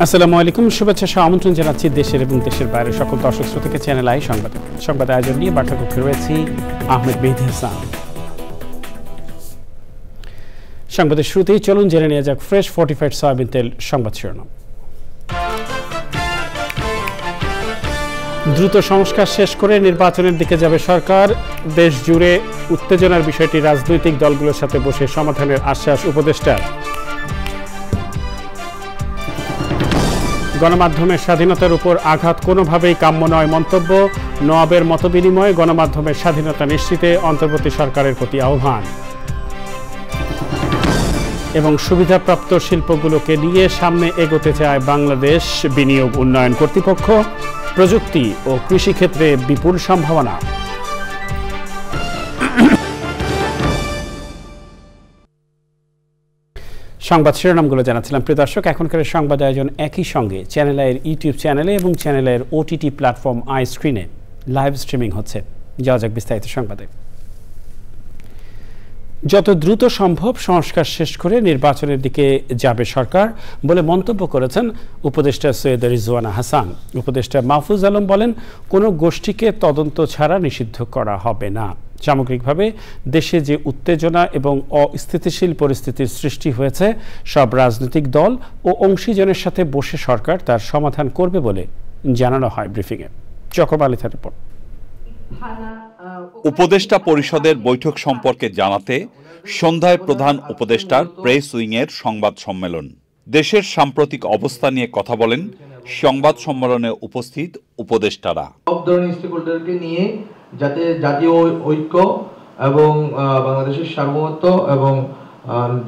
আসসালামু আলাইকুম, শুভেচ্ছা সহ আমন্ত্রণ জানাচ্ছি দেশের এবং দেশের বাইরের সকল দর্শক শ্রোতাকে চ্যানেল আই সংবাদ আয়োজন নিয়ে বার্তাকক্ষে রয়েছি আহমেদ মেহেদী হাসান। সংবাদের শুরুতেই চলুন জেনে নেওয়া যাক ফ্রেশ ফর্টিফাইড সয়াবিন তেল সংবাদ শিরোনাম। দ্রুত সংস্কার শেষ করে নির্বাচনের দিকে যাবে সরকার। দেশ জুড়ে উত্তেজনার বিষয়টি রাজনৈতিক দলগুলোর সাথে বসে সমাধানের আশ্বাস উপদেষ্টার। গণমাধ্যমের স্বাধীনতার উপর আঘাত কোনোভাবেই কাম্য নয় মন্তব্য। নওয়াবের মতবিনিময়ে গণমাধ্যমের স্বাধীনতা নিশ্চিতে অন্তর্বর্তী সরকারের প্রতি আহ্বান। এবং সুবিধাপ্রাপ্ত শিল্পগুলোকে নিয়ে সামনে এগোতে চায় বাংলাদেশ বিনিয়োগ উন্নয়ন কর্তৃপক্ষ। প্রযুক্তি ও কৃষিক্ষেত্রে বিপুল সম্ভাবনা। সংবাদ শিরোনামগুলো জানাচ্ছিলাম। প্রিয় দর্শক, এখনকার সংবাদ আয়োজন একই সঙ্গে চ্যানেল আইয়ের ইউটিউব চ্যানেলে এবং চ্যানেল আইয়ের ওটিটি প্ল্যাটফর্ম আই স্ক্রিনে লাইভ স্ট্রিমিং হচ্ছে। যাওয়া যাক বিস্তারিত সংবাদে। যত দ্রুত সম্ভব সংস্কার শেষ করে নির্বাচনের দিকে যাবে সরকার বলে মন্তব্য করেছেন উপদেষ্টা সৈয়দ রিজওয়ানা হাসান। উপদেষ্টা মাহফুজ আলম বলেন, কোনো গোষ্ঠীকে তদন্ত ছাড়া নিষিদ্ধ করা হবে না। সামগ্রিকভাবে দেশে যে উত্তেজনা এবং অস্থিতিশীল পরিস্থিতির সৃষ্টি হয়েছে, সব রাজনৈতিক দল ও অংশীজনের সাথে বসে সরকার তার সমাধান করবে বলে জানানো হয় ব্রিফিংয়ে। চকব আলী তার রিপোর্ট। উপদেষ্টা পরিষদের বৈঠক সম্পর্কে জানাতে সন্ধ্যায় প্রধান উপদেষ্টার প্রেস উইংয়ের সংবাদ সম্মেলন। দেশের সাম্প্রতিক অবস্থা নিয়ে কথা বলেন সংবাদ সম্মেলনে উপস্থিত উপদেষ্টারা। সব ধরনের স্টেকহোল্ডারকে নিয়ে যাতে জাতীয় ঐক্য এবং বাংলাদেশের সার্বভৌমত্ব এবং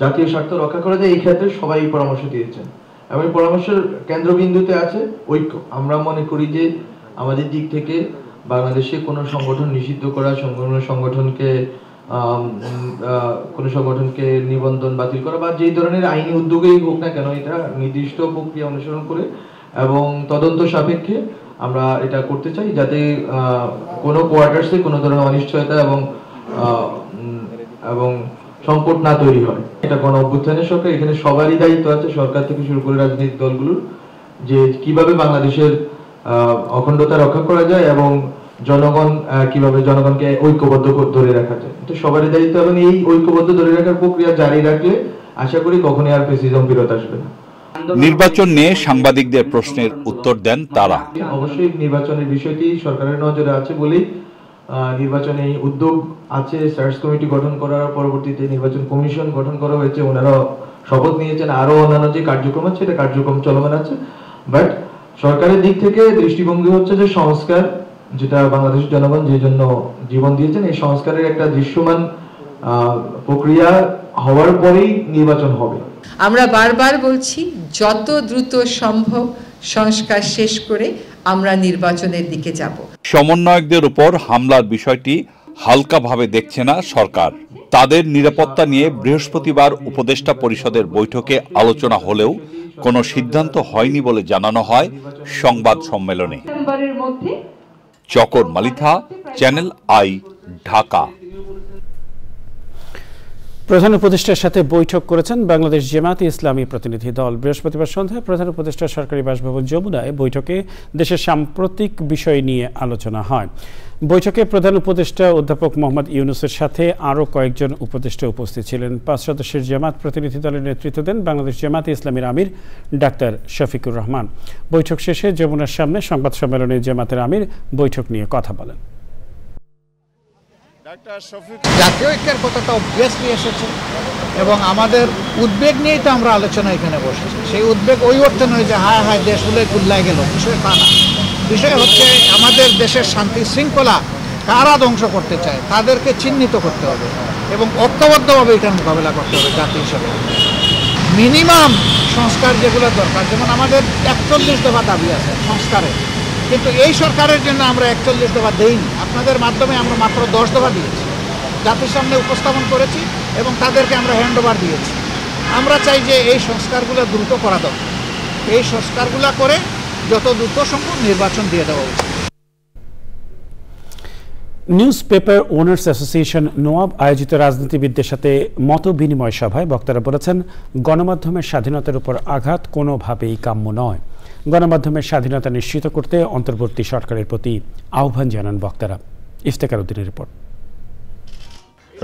জাতীয় স্বার্থ রক্ষা করা যায়, এই ক্ষেত্রে সবাই পরামর্শ দিয়েছেন এবং পরামর্শের কেন্দ্রবিন্দুতে আছে ঐক্য। আমরা মনে করি যে আমাদের দিক থেকে বাংলাদেশে কোনো সংগঠন নিষিদ্ধ করা, কোনো সংগঠনকে নিবন্ধন বাতিল করা বা যেই ধরনের আইনি উদ্যোগেই হোক না কেন, এটা নির্দিষ্ট প্রক্রিয়া অনুসরণ করে এবং তদন্ত সাপেক্ষে আমরা এটা করতে চাই, যাতে কোনো কোয়ার্টার্সে কোনো ধরনের অনিশ্চয়তা এবং সংকট না তৈরি হয়। এটা গণ অভ্যুত্থানের সরকার, এখানে সবারই দায়িত্ব আছে, সরকার থেকে শুরু করে রাজনৈতিক দলগুলোর, যে কিভাবে বাংলাদেশের অখণ্ডতা রক্ষা করা যায় এবং কিভাবে জনগণকে ঐক্যবদ্ধ ধরে রাখা যায়। এটা সবারই দায়িত্ব এবং এই ঐক্যবদ্ধ ধরে রাখার প্রক্রিয়া জারি রাখলে আশা করি কখনোই আর ফ্যাসিজম ফিরত আসবে না। নির্বাচন নিয়ে সাংবাদিকদের প্রশ্নের উত্তর দেন তারা। অবশ্যই নির্বাচনের বিষয়টি সরকারের নজরে আছে বলেই নির্বাচনে উদ্যোগ আছে। সার্চ কমিটি গঠন করার পরবর্তীতে নির্বাচন কমিশন গঠন করা হয়েছে, ওনারা শপথ নিয়েছেন, আরো অন্যান্য যে কার্যক্রম আছে এটা কার্যক্রম চলমান আছে। বাট সরকারের দিক থেকে দৃষ্টিভঙ্গি হচ্ছে যে সংস্কার, যেটা বাংলাদেশের জনগণ যে জন্য জীবন দিয়েছেন, এই সংস্কারের একটা দৃশ্যমান প্রক্রিয়া হওয়ার পরেই নির্বাচন হবে। আমরা বারবার বলছি, যত দ্রুত সম্ভব সংস্কার শেষ করে আমরা নির্বাচনের দিকে যাব। সমন্বয়কদের উপর হামলার বিষয়টি হালকাভাবে দেখছে না সরকার। তাদের নিরাপত্তা নিয়ে বৃহস্পতিবার উপদেষ্টা পরিষদের বৈঠকে আলোচনা হলেও কোনো সিদ্ধান্ত হয়নি বলে জানানো হয় সংবাদ সম্মেলনে। চকর মালিথা, চ্যানেল আই, ঢাকা। প্রধান উপদেষ্টার সাথে বৈঠক করেছেন বাংলাদেশ জামায়াতে ইসলামী প্রতিনিধি দল। বৃহস্পতিবার সন্ধ্যায় প্রধান উপদেষ্টার সরকারি বাসভবন যমুনায় বৈঠকে দেশের সাম্প্রতিক বিষয় নিয়ে আলোচনা হয়। বৈঠকে প্রধান উপদেষ্টা অধ্যাপক মোহাম্মদ ইউনূসের সাথে আরও কয়েকজন উপদেষ্টা উপস্থিত ছিলেন। 5 সদস্যের জামাত প্রতিনিধি দলের নেতৃত্ব দেন বাংলাদেশ জামায়াতে ইসলামীর আমির ডাক্তার শফিকুর রহমান। বৈঠক শেষে যমুনার সামনে সংবাদ সম্মেলনে জামাতের আমির বৈঠক নিয়ে কথা বলেন। জাতীয় ঐক্যের কথাটা অবভিয়াসলি এসেছে এবং আমাদের উদ্বেগ নিয়েই তো আমরা আলোচনা এখানে বসেছি। সেই উদ্বেগ ওই অর্থে নয় যে হায় হায় দেশ হলে গুল্লায় গেল, বিষয় তা না। বিষয় হচ্ছে আমাদের দেশের শান্তি শৃঙ্খলা কারা ধ্বংস করতে চায় তাদেরকে চিহ্নিত করতে হবে এবং ঐক্যবদ্ধভাবে এটা মোকাবেলা করতে হবে জাতি হিসেবে। মিনিমাম সংস্কার যেগুলো দরকার, যেমন আমাদের 41 দফা দাবি আছে সংস্কারের, কিন্তু এই সরকারের জন্য আমরা 41 দফা দেইনি। আপনাদের মাধ্যমে আমরা মাত্র 10 দফা দিয়েছি, জাতির সামনে উপস্থাপন করেছি এবং তাদেরকে আমরা হ্যান্ড ওভার দিয়েছি। আমরা চাই যে এই সংস্কারগুলো দ্রুত করা দরকার, এই সংস্কারগুলো করে যত দ্রুত সম্ভব নির্বাচন দিয়ে দেওয়া উচিত। News paper owners association NOAB আয়োজিত রাজনীতিবিদদের সাথে মত বিনিময় সভায় বক্তারা বলেছেন, গণমাধ্যমের স্বাধীনতার উপর আঘাত কোনোভাবেই কাম্য নয়। গণমাধ্যমের স্বাধীনতা নিশ্চিত করতে অন্তর্বর্তী সরকারের প্রতি আহ্বান জানান বক্তারা। ইফতেখার উদ্দিনের রিপোর্ট।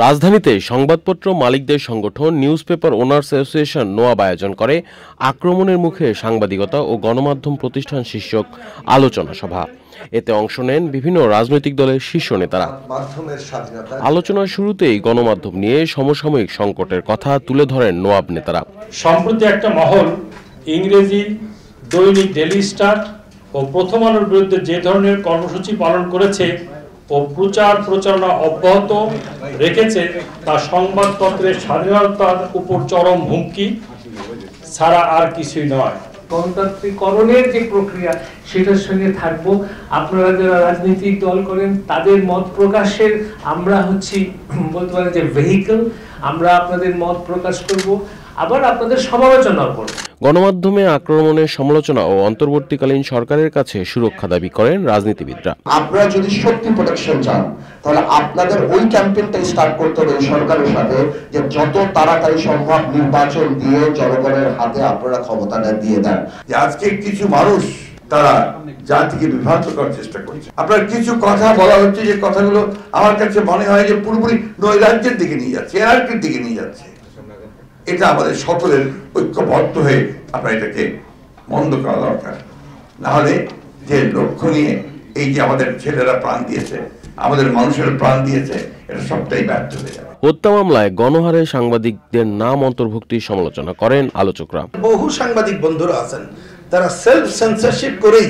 রাজধানীতে সংবাদপত্র মালিকদের সংগঠন news paper owners association NOAB আয়োজন করে আক্রমণের মুখে সাংবাদিকতা ও গণমাধ্যম প্রতিষ্ঠান শীর্ষক আলোচনা সভা। এতে অংশ নেন বিভিন্ন রাজনৈতিক দলের শীর্ষ নেতারা। আলোচনার শুরুতেই গণমাধ্যম নিয়ে সমসাময়িক সংকটের কথা তুলে ধরেন নোয়াব নেতারা। সম্প্রতি একটা মহল ইংরেজি দৈনিক ডেইলি স্টার ও প্রথম আলোর বিরুদ্ধে যে ধরনের কর্মসূচি পালন করেছে ও প্রচারণা অব্যাহত রেখেছে তা সংবাদপত্রের স্বাধীনতার উপর চরম হুমকি ছাড়া আর কিছুই নয়। গণতান্ত্রিকরণের যে প্রক্রিয়া সেটার সঙ্গে থাকবো। আপনারা যারা রাজনৈতিক দল করেন তাদের মত প্রকাশের আমরা বলতে পারেন যে ভেহিকল, আমরা আপনাদের মত প্রকাশ করব, আবার আপনাদের সমালোচনাও করব। গণমাধ্যমে আক্রমণের সমালোচনা ও অন্তর্বর্তীকালীন সরকারের কাছে সুরক্ষা দাবি করেন রাজনীতিবিদরা। আপনারা যদি সত্যি প্রোটেকশন চান তাহলে আপনাদের ওই ক্যাম্পেইনটা স্টার্ট করতে হবে সরকারের সাথে, যে যত তাড়াতাড়ি সম্ভব নির্বাচন দিয়ে জনগণের হাতে আপনারা ক্ষমতাটা দিয়ে দেন। আজকে কিছু মানুষ তারা জাতিকে বিভ্রান্ত করার চেষ্টা করছে। আপনার কিছু কথা বলা হচ্ছে, যে কথাগুলো আমার কাছে মনে হয় যে পুরোপুরি নৈরাজ্যের দিকে নিয়ে যাচ্ছে, এনার্কির দিকে নিয়ে যাচ্ছে। এটা আমাদের সকলের ঐক্যবদ্ধ হয়ে আপনার এটাকে বন্ধ করা দরকার। নাহলে যে লক্ষ্য নিয়ে এই যে আমাদের ছেলেরা প্রাণ দিয়েছে, আমাদের মানুষের প্রাণ দিয়েছে, এটা সবটাই ব্যর্থ হয়ে যাবে। হত্যা মামলায় গণহারে সাংবাদিকদের নাম অন্তর্ভুক্তির সমালোচনা করেন আলোচকরা। বহু সাংবাদিক বন্ধুরা আছেন তারা সেলফ সেন্সরশিপ করেই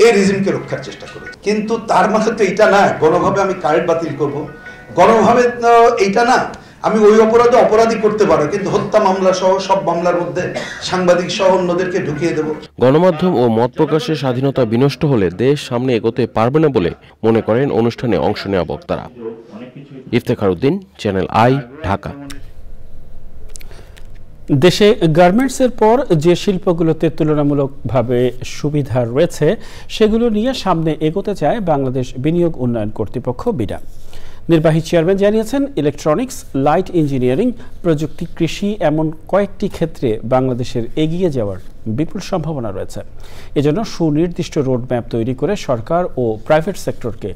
এই রিজিমকে রক্ষার চেষ্টা করে, কিন্তু তার মানে তো এটা না গণভাবে আমি কার্ড বাতিল করব, গণভাবে এইটা না আমি ওই অপরাধী করতে পারো, কিন্তু হত্যা মামলা সহ সব মামলার মধ্যে সাংবাদিক সহ অন্যদেরকে ঢুকিয়ে দেব। গণমাধ্যম ও মত প্রকাশের স্বাধীনতা বিনষ্ট হলে দেশ সামনে এগোতে পারবে না বলে মনে করেন অনুষ্ঠানে অংশ নেওয়া বক্তারা। Iftekhar Uddin, channel I, Dhaka. দেশে গার্মেন্টসের পর যে শিল্পগুলোতে তুলনামূলকভাবে সুবিধা রয়েছে সেগুলো নিয়ে সামনে এগোতে চায় বাংলাদেশ বিনিয়োগ উন্নয়ন কর্তৃপক্ষ বিডা। নির্বাহী চেয়ারম্যান জানিয়েছেন, ইলেকট্রনিক্স, লাইট ইঞ্জিনিয়ারিং, প্রযুক্তি, কৃষি এমন কয়েকটি ক্ষেত্রে বাংলাদেশের এগিয়ে যাওয়ার বিপুল সম্ভাবনা রয়েছে। এজন্য সুনির্দিষ্ট রোডম্যাপ তৈরি করে সরকার ও প্রাইভেট সেক্টরকে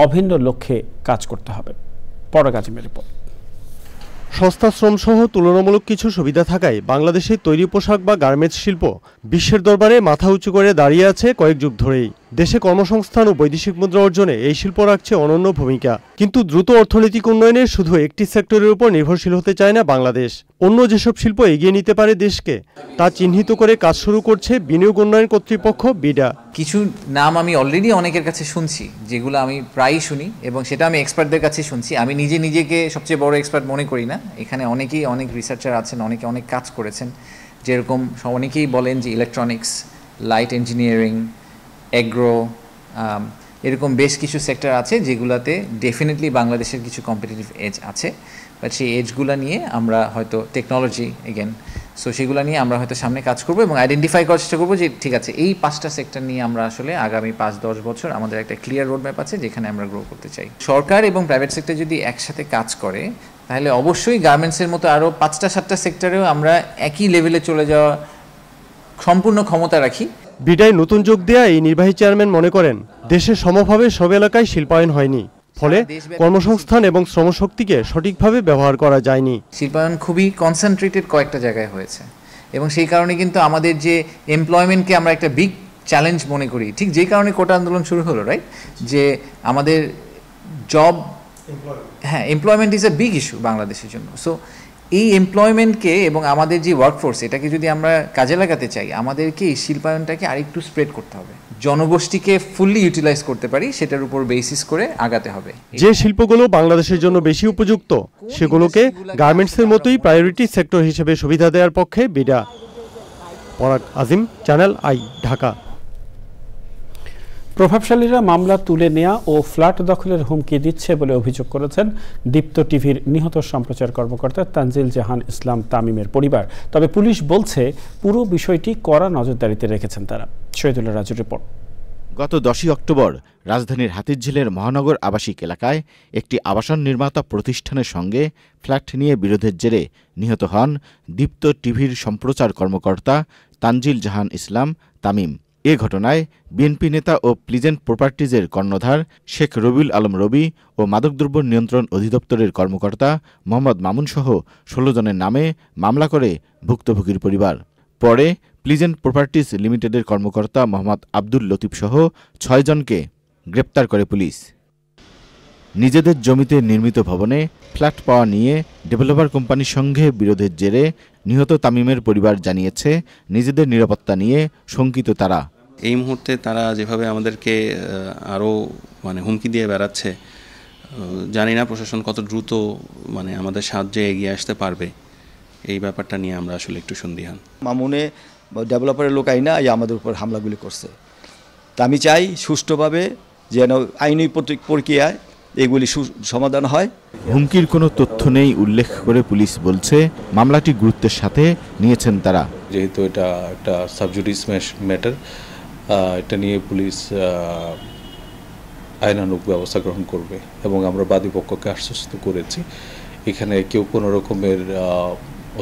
অভিন্ন লক্ষ্যে কাজ করতে হবে। পরাগ আজিমের রিপোর্ট। সস্তা শ্রমসহ তুলনামূলক কিছু সুবিধা থাকায় বাংলাদেশের তৈরি পোশাক বা গার্মেন্টস শিল্প বিশ্বের দরবারে মাথা উঁচু করে দাঁড়িয়ে আছে কয়েক যুগ ধরেই। দেশে কর্মসংস্থান ও বৈদেশিক মুদ্রা অর্জনে এই শিল্প রাখছে অনন্য ভূমিকা। কিন্তু দ্রুত অর্থনৈতিক উন্নয়নে শুধু একটি সেক্টরের উপর নির্ভরশীল হতে চায় না বাংলাদেশ। অন্য যেসব শিল্প এগিয়ে নিতে পারে দেশকে তা চিহ্নিত করে কাজ শুরু করছে বিনিয়োগ উন্নয়ন কর্তৃপক্ষ বিডা। কিছু নাম আমি অলরেডি অনেকের কাছে শুনছি, যেগুলো আমি প্রায়ই শুনি এবং সেটা আমি এক্সপার্টদের কাছে শুনছি। আমি নিজেকে সবচেয়ে বড় এক্সপার্ট মনে করি না। এখানে অনেকেই অনেক রিসার্চার আছেন, অনেকে অনেক কাজ করেছেন। যেরকম অনেকেই বলেন যে ইলেকট্রনিক্স, লাইট ইঞ্জিনিয়ারিং, এগ্রো, এরকম বেশ কিছু সেক্টর আছে যেগুলোতে ডেফিনেটলি বাংলাদেশের কিছু কম্পিটিটিভ এজ আছে। বাট সেই এজগুলো নিয়ে আমরা হয়তো টেকনোলজি সেগুলো নিয়ে আমরা হয়তো সামনে কাজ করবো এবং আইডেন্টিফাই করার চেষ্টা করবো যে ঠিক আছে এই 5টা সেক্টর নিয়ে আমরা আসলে আগামী 5-10 বছর আমাদের একটা ক্লিয়ার রোডম্যাপ আছে যেখানে আমরা গ্রো করতে চাই। সরকার এবং প্রাইভেট সেক্টর যদি একসাথে কাজ করে তাহলে অবশ্যই গার্মেন্টসের মতো আরও 5টা-7টা সেক্টরেও আমরা একই লেভেলে চলে যাওয়া সম্পূর্ণ ক্ষমতা রাখি। বিডায় নতুন যোগ দেয়া এই নির্বাহী চেয়ারম্যান মনে করেন, দেশে সমভাবে সব এলাকায় শিল্পায়ন হয়নি, ফলে কর্মসংস্থান এবং শ্রমশক্তিকে সঠিকভাবে ব্যবহার করা যায়নি। শিল্পায়ন খুবই কনসেন্ট্রেটেড কয়েকটা জায়গায় হয়েছে এবং সেই কারণে কিন্তু আমাদের যে এমপ্লয়মেন্টকে আমরা একটা বিগ চ্যালেঞ্জ মনে করি, ঠিক যেই কারণে কোটা আন্দোলন শুরু হলো, রাইট, যে আমাদের job, employment is a big issue বাংলাদেশের জন্য। সো এই এমপ্লয়মেন্টকে এবং আমাদের যে ওয়ার্কফোর্স এটাকে যদি আমরা কাজে লাগাতে চাই, আমাদেরকে এই শিল্পায়নটাকে আরেকটু স্প্রেড করতে হবে, জনগোষ্ঠীকে ফুললি ইউটিলাইজ করতে পারি সেটার উপর বেসিস করে আগাতে হবে। যে শিল্পগুলো বাংলাদেশের জন্য বেশি উপযুক্ত সেগুলোকে গার্মেন্টসের মতোই প্রায়োরিটি সেক্টর হিসেবে সুবিধা দেওয়ার পক্ষে বিডা। পরাগ আজিম, চ্যানেল আই, ঢাকা। প্রভাবশালীরা মামলা তুলে নেওয়া ও ফ্ল্যাট দখলের হুমকি দিচ্ছে বলে অভিযোগ করেছেন দীপ্ত টিভির নিহত সম্প্রচার কর্মকর্তা তানজিল জাহান ইসলাম তামিমের পরিবার। তবে পুলিশ বলছে পুরো বিষয়টি কড়া নজরদারিতে রেখেছেন তারা। শহীদুল্লাহ রাজুর রিপোর্ট। গত 10ই অক্টোবর রাজধানীর হাতিরঝিলের মহানগর আবাসিক এলাকায় একটি আবাসন নির্মাতা প্রতিষ্ঠানের সঙ্গে ফ্ল্যাট নিয়ে বিরোধের জেরে নিহত হন দীপ্ত টিভির সম্প্রচার কর্মকর্তা তানজিল জাহান ইসলাম তামিম। এ ঘটনায় বিএনপি নেতা ও প্লিজেন্ট প্রপার্টিজের কর্ণধার শেখ রবিউল আলম রবি ও মাদকদ্রব্য নিয়ন্ত্রণ অধিদপ্তরের কর্মকর্তা মোহাম্মদ মামুনসহ 16 জনের নামে মামলা করে ভুক্তভোগীর পরিবার। পরে প্লিজেন্ট প্রপার্টিজ লিমিটেডের কর্মকর্তা মোহাম্মদ আব্দুল লতিফসহ 6 জনকে গ্রেপ্তার করে পুলিশ। নিজেদের জমিতে নির্মিত ভবনে ফ্ল্যাট পাওয়া নিয়ে ডেভেলপার কোম্পানির সঙ্গে বিরোধের জেরে নিহত তামিমের পরিবার জানিয়েছে নিজেদের নিরাপত্তা নিয়ে শঙ্কিত তারা। এই মুহূর্তে তারা যেভাবে আমাদেরকে আরও হুমকি দিয়ে বেড়াচ্ছে, জানি না প্রশাসন কত দ্রুত আমাদের সাহায্যে এগিয়ে আসতে পারবে। এই ব্যাপারটা নিয়ে আমরা আসলে একটু সন্দিহান। মামুনে ডেভেলপারের লোক আইনা আমাদের উপর হামলাগুলি করছে। তা আমি চাই সুষ্ঠুভাবে যেন আইনি প্রক্রিয়ায় এগুলি সমাধান হয়। হুমকির কোনো তথ্য নেই উল্লেখ করে পুলিশ বলছে মামলাটি গুরুত্বের সাথে নিয়েছেন তারা। যেহেতু এটা একটা সাবজুডিস ম্যাটার, এটা নিয়ে পুলিশ আইনানুগ ব্যবস্থা গ্রহণ করবে এবং আমরা বাদী পক্ষকে আশ্বস্ত করেছি এখানে কেউ কোনো রকমের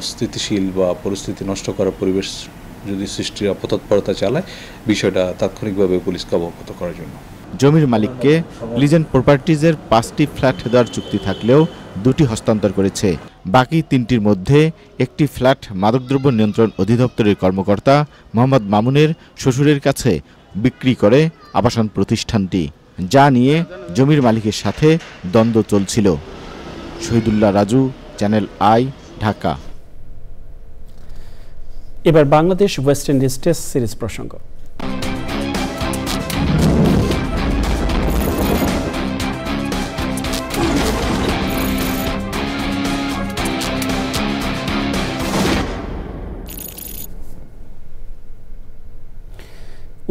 অস্থিতিশীল বা পরিস্থিতি নষ্ট করার পরিবেশ যদি সৃষ্টির তৎপরতা চালায়, বিষয়টা তাৎক্ষণিকভাবে পুলিশকে অবগত করার জন্য। জমির মালিককে প্লিজেন্ট প্রপার্টিজের 5টি ফ্ল্যাট দেওয়ার চুক্তি থাকলেও 2টি হস্তান্তর করেছে। বাকি 3টির মধ্যে একটি ফ্ল্যাট মাদকদ্রব্য নিয়ন্ত্রণ অধিদপ্তরের কর্মকর্তা মোহাম্মদ মামুনের শ্বশুরের কাছে বিক্রি করে আবাসন প্রতিষ্ঠানটি, যা নিয়ে জমির মালিকের সাথে দ্বন্দ্ব চলছিল। Shahidullah Raju, Channel I, Dhaka. এবার Bangladesh West Indies test series প্রসঙ্গ।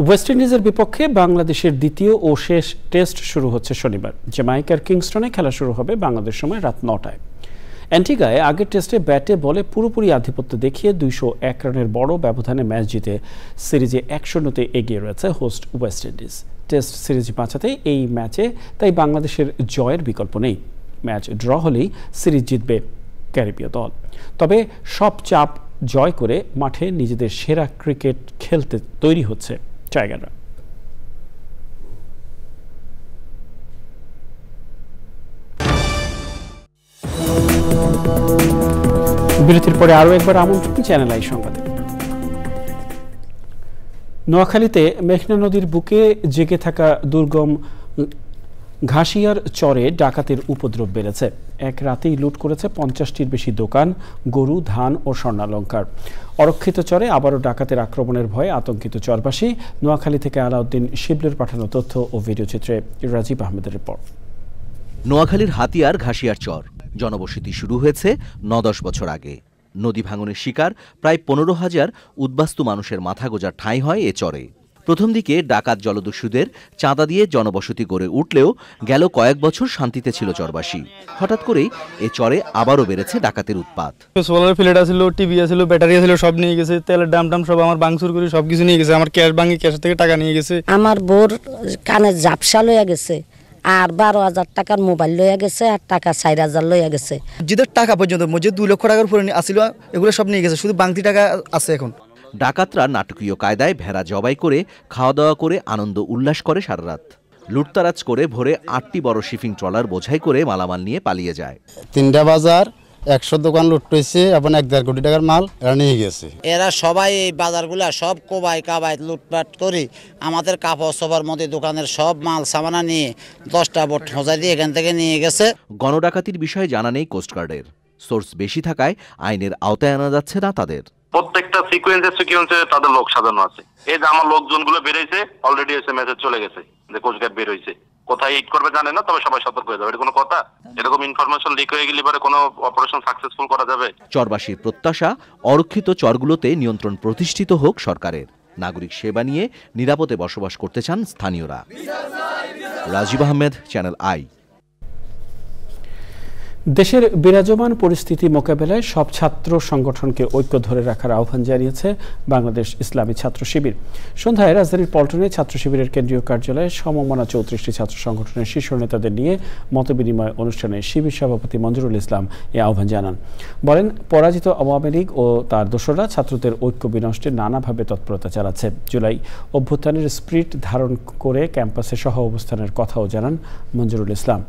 ওয়েস্ট ইন্ডিজের বিপক্ষে বাংলাদেশের দ্বিতীয় ও শেষ টেস্ট শুরু হচ্ছে শনিবার। জ্যামাইকার কিংস্টনে খেলা শুরু হবে বাংলাদেশ সময় রাত 9টায়। অ্যান্টিগায় আগের টেস্টে ব্যাটে বলে পুরোপুরি আধিপত্য দেখিয়ে 201 রানের বড় ব্যবধানে ম্যাচ জিতে সিরিজে 1-0 এগিয়ে রয়েছে host West Indies. Test series বাঁচাতে এই ম্যাচে তাই বাংলাদেশের জয়ের বিকল্প নেই। ম্যাচ ড্র হলেই সিরিজ জিতবে ক্যারিবীয় দল। তবে সব চাপ জয় করে মাঠে নিজেদের সেরা ক্রিকেট খেলতে তৈরি হচ্ছে টাইগাররা। বিরতির পরে আরও একবার আমন্ত্রণ চ্যানেল আই সংবাদে। নোয়াখালীতে মেঘনা নদীর বুকে জেগে থাকা দুর্গম ঘাসিয়ার চরে ডাকাতের উপদ্রব বেড়েছে। এক রাতেই লুট করেছে 50টির বেশি দোকান, গরু, ধান ও স্বর্ণালঙ্কার। অরক্ষিত চরে আবারও ডাকাতের আক্রমণের ভয়ে আতঙ্কিত চরবাসী। নোয়াখালী থেকে আলাউদ্দিন শিবলের পাঠানো তথ্য ও ভিডিওচিত্রে রাজীব আহমেদের রিপোর্ট। নোয়াখালীর হাতিয়ার ঘাসিয়ার চর জনবসতি শুরু হয়েছে 9-10 বছর আগে। নদী ভাঙনের শিকার প্রায় 15,000 উদ্বাস্তু মানুষের মাথা গোজার ঠাঁই হয় এ চরে। প্রথম দিকে ডাকাত জলদস্যুদের চাঁদা দিয়ে জনবসতি গড়ে উঠলেও গেল কয়েক বছর শান্তিতে ছিল চরবাসী। হঠাৎ করেই এ চরে আবারও বেড়েছে ডাকাতের উৎপাত। সোলার প্লেট আছিল, টিভি আছিল, ব্যাটারি আছিল, সব নিয়ে গেছে। তেলের দাম সব আমার ভাঙচুর করে সবকিছু নিয়ে গেছে। আমার ক্যাশ ভাঙি, ক্যাশ থেকে টাকা নিয়ে গেছে। আমার বোর কানে ঝাপসা লইয়া গেছে, আর 12,000 টাকার মোবাইল লইয়া গেছে, আর টাকা 4,000 লইয়া গেছে। মসজিদের টাকা পর্যন্ত, মসজিদ 2 লক্ষ টাকার উপরে আসিল, এগুলো সব নিয়ে গেছে। শুধু বাংতি টাকা আছে এখন। ডাকাতরা নাটকীয় কায়দায় ভেড়া জবাই করে খাওয়া দাওয়া করে আনন্দ উল্লাস করে সারা রাত। লুটতারাজ করে ভোরে 8টি বড় শিপিং ট্রলার বোঝাই করে মালামাল নিয়ে পালিয়ে যায়। 3টা বাজার, 100 দোকান লুট হয়েছে এবং 1.5 কোটি টাকার মাল এরা নিয়ে গেছে। এরা সবাই এই বাজারগুলা সব কোবাই কাবাই লুটপাট করে আমাদের কাপড় সবার মধ্যে দোকানের সব মাল সামানা নিয়ে 10টা বোট হোঁচা দিয়ে এখান থেকে নিয়ে গেছে। গণডাকাতির বিষয়ে জানা নেই কোস্টগার্ডের। সোর্স বেশি থাকায় আইনের আওতায় আনা যাচ্ছে না তাদের। প্রত্যেকটা সিকোয়েন্সে তাদের লোক সাজানো আছে। এই যে আমার লোকজনগুলো বেরিয়েছে, অলরেডি এসে মেসেজ চলে গেছে যে কোস্টগার্ড বের হয়েছে। কোথায় হিট করবে জানে না, তবে সবাই সতর্ক হয়ে যাবে। এটা কোনো কথা? এরকম ইনফরমেশন লিক হয়ে গেলে পরে কোনো অপারেশন সাকসেসফুল করা যাবে? চরবাসীর প্রত্যাশা অরক্ষিত চরগুলোতে নিয়ন্ত্রণ প্রতিষ্ঠিত হোক সরকারের। নাগরিক সেবা নিয়ে নিরাপদে বসবাস করতে চান স্থানীয়রা। Rajib Ahmed, Channel I. দেশের বিরাজমান পরিস্থিতি মোকাবেলায় সব ছাত্র সংগঠনকে ঐক্য ধরে রাখার আহ্বান জানিয়েছে বাংলাদেশ ইসলামী ছাত্র শিবির। সন্ধ্যায় রাজধানীর পল্টনে ছাত্র শিবিরের কেন্দ্রীয় কার্যালয়ে সমমনা 34টি ছাত্র সংগঠনের শীর্ষ নেতাদের নিয়ে মতবিনিময় অনুষ্ঠানে শিবির সভাপতি মঞ্জুরুল ইসলাম এ আহ্বান জানান। বলেন, পরাজিত আওয়ামী লীগ ও তার দোসররা ছাত্রদের ঐক্য বিনষ্টে নানাভাবে তৎপরতা চালাচ্ছে। জুলাই অভ্যুত্থানের স্পিরিট ধারণ করে ক্যাম্পাসে সহ অবস্থানের কথাও জানান মঞ্জুরুল ইসলাম।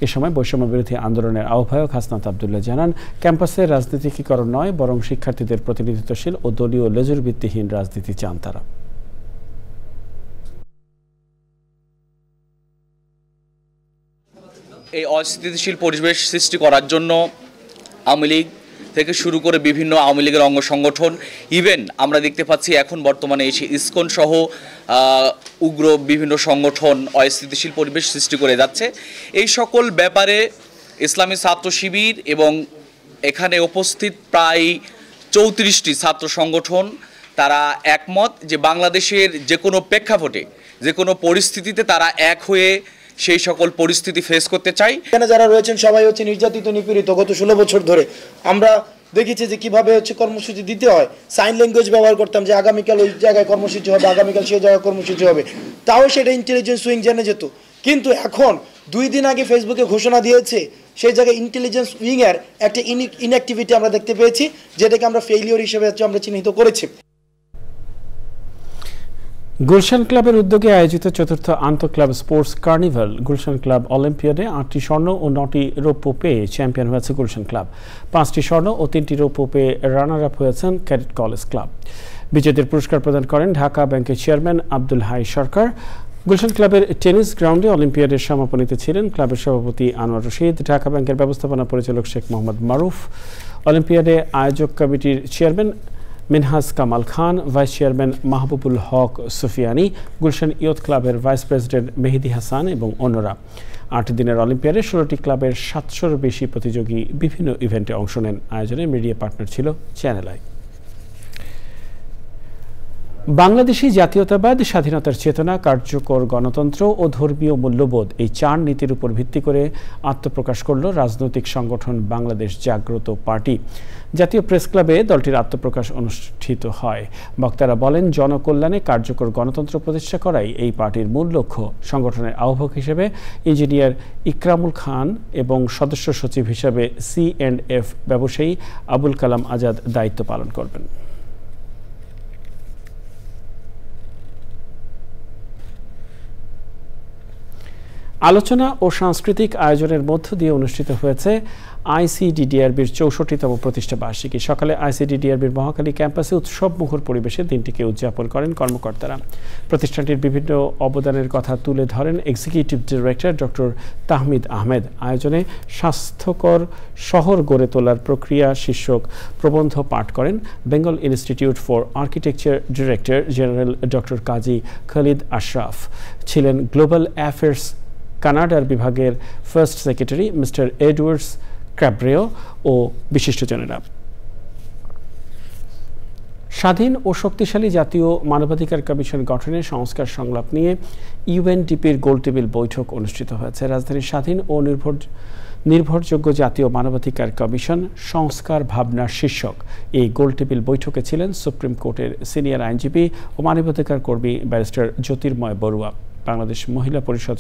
এ সময় বৈষম্য বিরোধী আন্দোলনের আহ্বায়ক হাসনাত আব্দুল্লাহ জানান, ক্যাম্পাসে রাজনীতিকরণ নয়, বরং শিক্ষার্থীদের প্রতিনিধিত্বশীল ও দলীয় লেজুর ভিত্তিহীন রাজনীতি চান তারা। এই অস্থিতিশীল পরিবেশ সৃষ্টি করার জন্য আওয়ামী লীগ থেকে শুরু করে বিভিন্ন আওয়ামী লীগের অঙ্গ সংগঠন, ইভেন আমরা দেখতে পাচ্ছি এখন বর্তমানে এসে ইসকন সহ উগ্র বিভিন্ন সংগঠন অস্থিতিশীল পরিবেশ সৃষ্টি করে যাচ্ছে। এই সকল ব্যাপারে ইসলামী ছাত্র শিবির এবং এখানে উপস্থিত প্রায় 34টি ছাত্র সংগঠন তারা একমত যে বাংলাদেশের যে কোনো প্রেক্ষাপটে যে কোনো পরিস্থিতিতে তারা এক হয়ে সেই সকল পরিস্থিতি ফেস করতে চাই। এখানে যারা রয়েছেন সবাই হচ্ছে নির্যাতিত নিপীড়িত। গত 16 বছর ধরে আমরা দেখেছি যে কিভাবে হচ্ছে কর্মসূচি দিতে হয়। সাইন ল্যাঙ্গুয়েজ ব্যবহার করতাম যে আগামীকাল ওই জায়গায় কর্মসূচি হবে, আগামীকাল সেই জায়গায় কর্মসূচি হবে, তাও সেটা ইন্টেলিজেন্স উইং জেনে যেত। কিন্তু এখন 2 দিন আগে ফেসবুকে ঘোষণা দিয়েছে, সেই জায়গায় ইন্টেলিজেন্স উইং এর একটা ইনঅ্যাক্টিভিটি আমরা দেখতে পেয়েছি, যেটাকে আমরা ফেইলিওর হিসেবে আমরা চিহ্নিত করেছি। গুলশান ক্লাবের উদ্যোগে আয়োজিত 4র্থ আন্তঃক্লাব স্পোর্টস কার্নিভাল গুলশান ক্লাব অলিম্পিয়াডে 8টি স্বর্ণ ও 9টি রৌপ্য পেয়ে চ্যাম্পিয়ন হয়েছে গুলশান ক্লাব। 5টি স্বর্ণ ও 3টি রৌপ্য পেয়ে রানার আপ হয়েছেন ক্যাডেট কলেজ ক্লাব। বিজয়ীদের পুরস্কার প্রদান করেন ঢাকা ব্যাংকের চেয়ারম্যান আব্দুল হাই সরকার। গুলশান ক্লাবের টেনিস গ্রাউন্ডে অলিম্পিয়াডের সমাপনীতে ছিলেন ক্লাবের সভাপতি আনোয়ার রশিদ, ঢাকা ব্যাংকের ব্যবস্থাপনা পরিচালক শেখ মোহাম্মদ মারুফ, অলিম্পিয়াডে আয়োজক কমিটির চেয়ারম্যান মিনহাজ কামাল খান, ভাইস চেয়ারম্যান মাহবুবুল হক সুফিয়ানি, গুলশান ইয়ুথ ক্লাবের ভাইস প্রেসিডেন্ট মেহেদি হাসান এবং অন্যরা। 8 দিনের অলিম্পিয়াডে 16টি ক্লাবের 700-র বেশি প্রতিযোগী বিভিন্ন ইভেন্টে অংশ নেন। আয়োজনে মিডিয়া পার্টনার ছিল চ্যানেল আই। বাংলাদেশি জাতীয়তাবাদ, স্বাধীনতার চেতনা, কার্যকর গণতন্ত্র ও ধর্মীয় মূল্যবোধ, এই 4 নীতির উপর ভিত্তি করে আত্মপ্রকাশ করল রাজনৈতিক সংগঠন বাংলাদেশ জাগ্রত পার্টি। জাতীয় প্রেস ক্লাবে দলটির আত্মপ্রকাশ অনুষ্ঠিত হয়। বক্তারা বলেন, জনকল্যাণে কার্যকর গণতন্ত্র প্রতিষ্ঠা করাই এই পার্টির মূল লক্ষ্য। সংগঠনের আহ্বায়ক হিসেবে ইঞ্জিনিয়ার ইকরামুল খান এবং সদস্য সচিব হিসেবে C&F ব্যবসায়ী আবুল কালাম আজাদ দায়িত্ব পালন করবেন। আলোচনা ও সাংস্কৃতিক আয়োজনের মধ্য দিয়ে অনুষ্ঠিত হয়েছে আইসিডিডিআরবির 64তম প্রতিষ্ঠা বার্ষিকী। সকালে আইসিডিডিআরবির মহাখালী ক্যাম্পাসে উৎসবমুখর পরিবেশে দিনটিকে উদযাপন করেন কর্মকর্তারা। প্রতিষ্ঠানটির বিভিন্ন অবদানের কথা তুলে ধরেন executive director doctor Tahmid Ahmed. আয়োজনে স্বাস্থ্যকর শহর গড়ে তোলার প্রক্রিয়া শীর্ষক প্রবন্ধ পাঠ করেন Bengal Institute for Architecture director general doctor Kazi Khalid Ashraf. ছিলেন গ্লোবাল অ্যাফেয়ার্স কানাডার বিভাগের first secretary mister Edwards Cabreo ও বিশিষ্টজনেরা। স্বাধীন ও শক্তিশালী জাতীয় মানবাধিকার কমিশন গঠনের সংস্কার সংলাপ নিয়ে ইউএনডিপির গোলটেবিল বৈঠক অনুষ্ঠিত হয়েছে। রাজধানীর স্বাধীন ও নির্ভরযোগ্য জাতীয় মানবাধিকার কমিশন সংস্কার ভাবনার শীর্ষক এই গোলটেবিল বৈঠকে ছিলেন সুপ্রিম কোর্টের সিনিয়র আইনজীবী ও মানবাধিকার কর্মী ব্যারিস্টার জ্যোতির্ময় বড়ুয়া, বাংলাদেশ মহিলা পরিষদ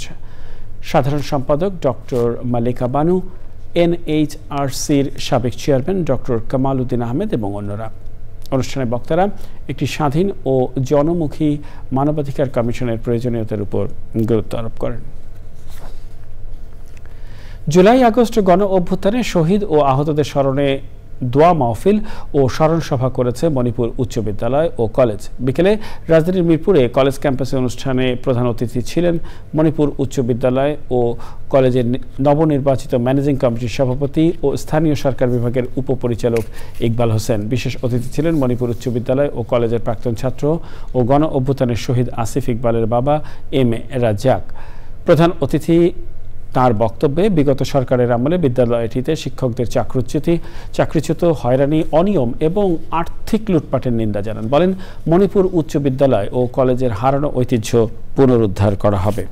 সাধারণ সম্পাদক ডক্টর মালিকা বানু, NHRCর সাবেক চেয়ারম্যান ডক্টর কামাল উদ্দিন আহমেদ এবং অন্যরা। অনুষ্ঠানে বক্তারা একটি স্বাধীন ও জনমুখী মানবাধিকার কমিশনের প্রয়োজনীয়তার উপর গুরুত্ব আরোপ করেন। জুলাই আগস্ট গণ অভ্যুত্থানে শহীদ ও আহতদের স্মরণে দোয়া মাহফিল ও স্মরণ সভা করেছে মণিপুর উচ্চ বিদ্যালয় ও কলেজ। বিকেলে রাজধানীর মিরপুরে কলেজ ক্যাম্পাসে অনুষ্ঠানে প্রধান অতিথি ছিলেন মণিপুর উচ্চ বিদ্যালয় ও কলেজের নবনির্বাচিত ম্যানেজিং কমিটির সভাপতি ও স্থানীয় সরকার বিভাগের উপপরিচালক ইকবাল হোসেন। বিশেষ অতিথি ছিলেন মণিপুর উচ্চ বিদ্যালয় ও কলেজের প্রাক্তন ছাত্র ও গণ অভ্যুত্থানের শহীদ আসিফ ইকবালের বাবা M A রাজ্জাক। প্রধান অতিথি তার বক্তব্যে বিগত সরকারের আমলে বিদ্যালয়টিতে শিক্ষকদের চাকরিচ্যুত, হয়রানি, অনিয়ম এবং আর্থিক লুটপাটের নিন্দা জানান। বলেন, মণিপুর উচ্চ বিদ্যালয় ও কলেজের হারানো ঐতিহ্য পুনরুদ্ধার করা হবে।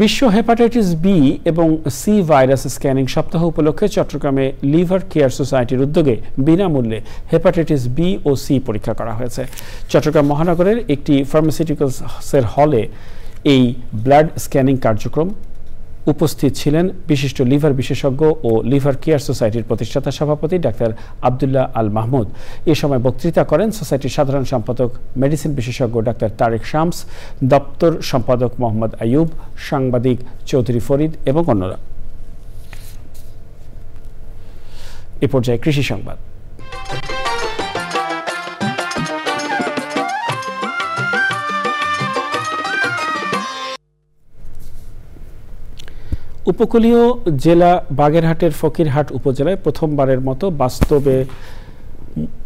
বিশ্ব হেপাটাইটিস বি এবং সি ভাইরাস স্ক্যানিং সপ্তাহ উপলক্ষে চট্টগ্রামে লিভার কেয়ার সোসাইটির উদ্যোগে বিনামূল্যে হেপাটাইটিস বি ও সি পরীক্ষা করা হয়েছে। চট্টগ্রাম মহানগরের একটি ফার্মাসিউটিক্যালসের হলে এই ব্লাড স্ক্যানিং কার্যক্রম উপস্থিত ছিলেন বিশিষ্ট লিভার বিশেষজ্ঞ ও লিভার কেয়ার সোসাইটির প্রতিষ্ঠাতা সভাপতি ডাক্তার আব্দুল্লাহ আল মাহমুদ। এ সময় বক্তৃতা করেন সোসাইটির সাধারণ সম্পাদক মেডিসিন বিশেষজ্ঞ ডাক্তার তারেক শামস, দপ্তর সম্পাদক মোহাম্মদ আইয়ুব, সাংবাদিক চৌধুরী ফরিদ এবং অন্যরা। এ পর্যায়ে কৃষি সংবাদ। উপকূলীয় জেলা বাগেরহাটের ফকিরহাট উপজেলায়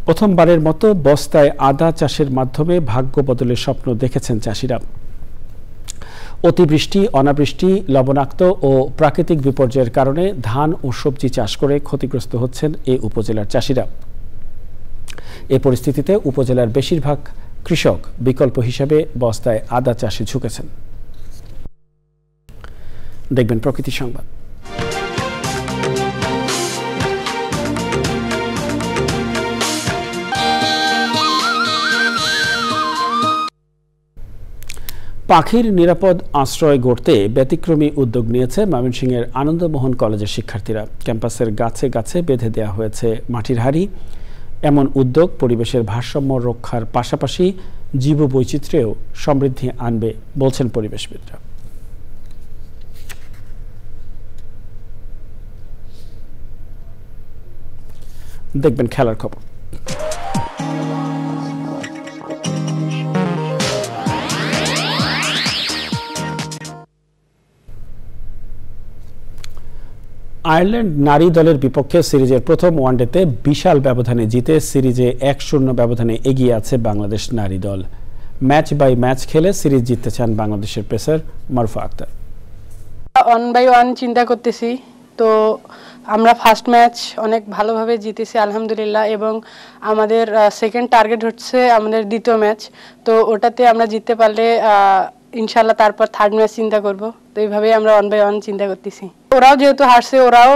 প্রথমবারের মতো বস্তায় আদা চাষের মাধ্যমে ভাগ্য বদলের স্বপ্ন দেখেছেন চাষিরা। অতিবৃষ্টি, অনাবৃষ্টি, লবণাক্ত ও প্রাকৃতিক বিপর্যয়ের কারণে ধান ও সবজি চাষ করে ক্ষতিগ্রস্ত হচ্ছেন এই উপজেলার চাষিরা। এ পরিস্থিতিতে উপজেলার বেশিরভাগ কৃষক বিকল্প হিসেবে বস্তায় আদা চাষে ঝুঁকেছেন। দেখবেন প্রকৃতি সংবাদ। পাখির নিরাপদ আশ্রয় গড়তে ব্যতিক্রমী উদ্যোগ নিয়েছে ময়মনসিংহের আনন্দমোহন কলেজের শিক্ষার্থীরা। ক্যাম্পাসের গাছে গাছে বেঁধে দেওয়া হয়েছে মাটির হাড়ি। এমন উদ্যোগ পরিবেশের ভারসাম্য রক্ষার পাশাপাশি জীববৈচিত্র্যেও সমৃদ্ধি আনবে বলছেন পরিবেশবিদরা। দেখবেন খেলার খবর। আয়ারল্যান্ড নারী দলের বিপক্ষে সিরিজের প্রথম ওয়ানডেতে বিশাল ব্যবধানে জিতে সিরিজে 1-0 ব্যবধানে এগিয়ে আছে বাংলাদেশ নারী দল। ম্যাচ বাই ম্যাচ খেলে সিরিজ জিততে চান বাংলাদেশের পেসার মারুফা আক্তার। 1-1 চিন্তা করতেছি, তো আমরা ফার্স্ট ম্যাচ অনেক ভালোভাবে জিতেছি আলহামদুলিল্লাহ, এবং আমাদের সেকেন্ড টার্গেট হচ্ছে আমাদের দ্বিতীয় ম্যাচ, তো ওটাতে আমরা জিততে পারলে ইনশাল্লাহ তারপর থার্ড ম্যাচ চিন্তা করব। তো এইভাবেই আমরা 1-1 চিন্তা করতেছি। ওরাও যেহেতু হারছে, ওরাও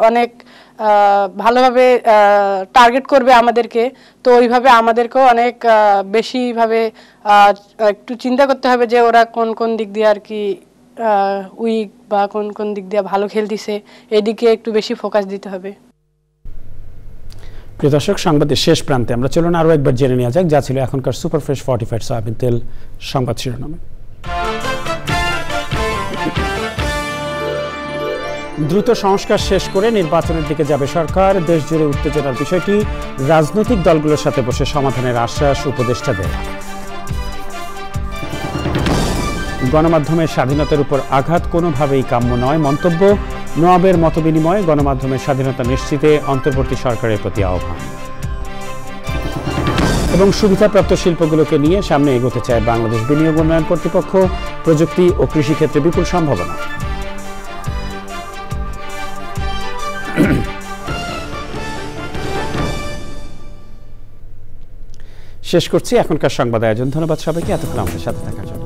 অনেক ভালোভাবে টার্গেট করবে আমাদেরকে, তো ওইভাবে আমাদেরকেও অনেক বেশিভাবে একটু চিন্তা করতে হবে যে ওরা কোন কোন দিক দিয়ে আর কি উইক বা কোন কোন দিক দিয়ে ভালো খেলতেছে, এদিকে একটু বেশি ফোকাস দিতে হবে। প্রিয় দর্শক, সংবাদের শেষ প্রান্তে আমরা চলুন আরও একবার জেনে নেওয়া যাক যা ছিল এখনকার সুপারফ্রেশ ফর্টিফাইড সয়াবিন তেল সংবাদ শিরোনামে। দ্রুত সংস্কার শেষ করে নির্বাচনের দিকে যাবে সরকার। দেশ জুড়ে উত্তেজনার বিষয়টি রাজনৈতিক দলগুলোর সাথে বসে সমাধানের আশ্বাস উপদেষ্টাদের। গণমাধ্যমের স্বাধীনতার উপর আঘাত কোনোভাবেই কাম্য নয় মন্তব্য। নোয়াবের মতবিনিময় গণমাধ্যমের স্বাধীনতা নিশ্চিতে অন্তর্বর্তী সরকারের প্রতি আহ্বান। এবং সুবিধাপ্রাপ্ত শিল্পগুলোকে নিয়ে সামনে এগোতে চায় বাংলাদেশ বিনিয়োগ উন্নয়ন কর্তৃপক্ষ। প্রযুক্তি ও কৃষিক্ষেত্রে বিপুল সম্ভাবনা। শেষ করছি এখনকার সংবাদ আয়োজন। ধন্যবাদ সবাইকে এতক্ষণ আমাদের সাথে থাকার জন্য।